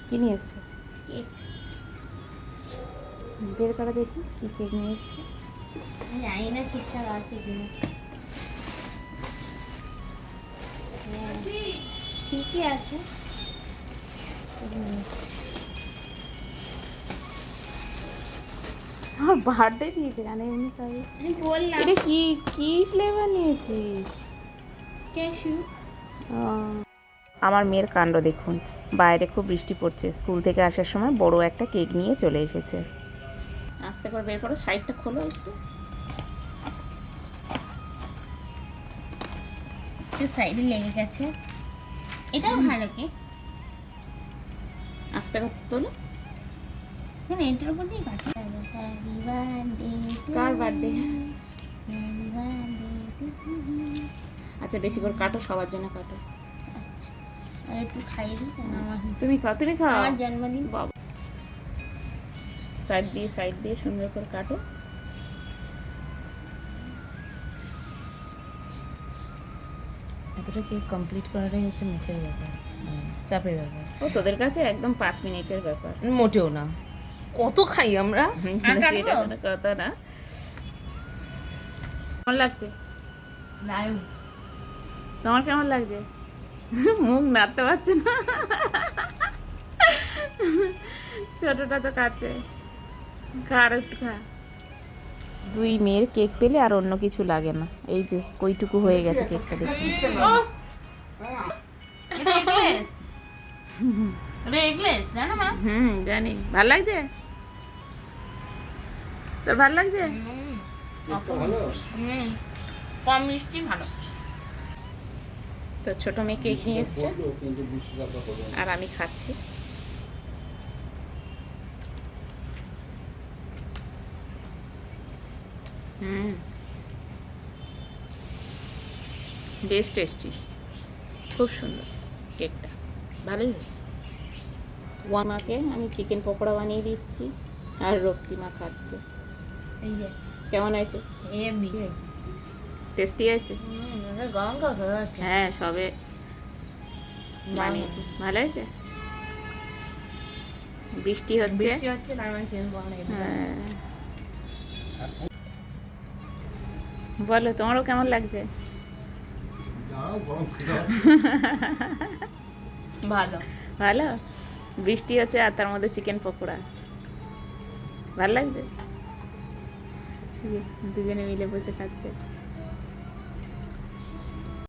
কি নিয়ে এসছে? কেক। বের করা দেখি কি কেক নিয়ে এসছে। জানি না ঠিকঠাক আছে কিনা। হ্যাঁ ঠিকই আছে। আমার বার্থডে দিয়েছে কেন এমনি তাই? আমি বললাম এটা কি কি ফ্লেভার নিয়েছিস? ক্যাশু। আমার মেয়ের কাণ্ড দেখুন, বাইরে খুব বৃষ্টি পড়ছে, স্কুল থেকে আসার সময় বড় একটা কেক নিয়ে চলে এসেছে। আস্তে করে বের করো, সাইডটা খোলো একটু। সাইডে লেগে গেছে। এটাও ভালো কেক। আস্তে করে তোলো। হ্যাঁ এটার উপর দিয়ে কাটি। কার বার্থডে? আচ্ছা বেশি করে কাটো, সবার জন্য কাটো। একটু খাইয়ে দিই আমার। তুমি খাও, তুমি খাও। আমার জন্মদিন। বাবা, সাইড দিয়ে সুন্দর করে কাটো। এতটা কেক কমপ্লিট করাটাই হচ্ছে মুখের ব্যাপার, চাপের ব্যাপার। ও তোদের কাছে একদম 5 মিনিটের ব্যাপার। মোটেও না, কত খাই আমরা। সেটা কোনো কথা না। কেমন লাগছে? দারুণ। তোমার কেমন লাগছে? মুখ নাড়তে পারছে না, ছোটটা তো কাছে। খা আর একটু খা। দুই মেয়ের কেক পেলে আর অন্য কিছু লাগে না। এই যে কইটুকু হয়ে গেছে কেকটা, দেখুন। জানো মা? জানি। ভাল লাগছে? তোর ভাল লাগছে? কম মিষ্টি ভালো। তো ছোট মেয়ে কেক নিয়ে এসছে আর আমি খাচ্ছি। বেশ টেস্টি, খুব সুন্দর কেকটা, ভালোই হয়েছে। ওয়ামাকে আমি চিকেন পকোড়া বানিয়ে দিচ্ছি আর রক্তিমা খাচ্ছে। এই যে কেমন হয়েছে? টেস্টি আছে? গরম খাওয়া। হ্যাঁ সবে বানিয়েছি, ভালো হয়েছে। বৃষ্টি হচ্ছে। তার মানে চেঞ্জ করা নেই। হ্যাঁ বলো তোমারও কেমন লাগছে? ভালো। ভালো। বৃষ্টি হচ্ছে আর তার মধ্যে চিকেন পকোড়া, ভালো লাগছে। দুজনে মিলে বসে খাচ্ছে।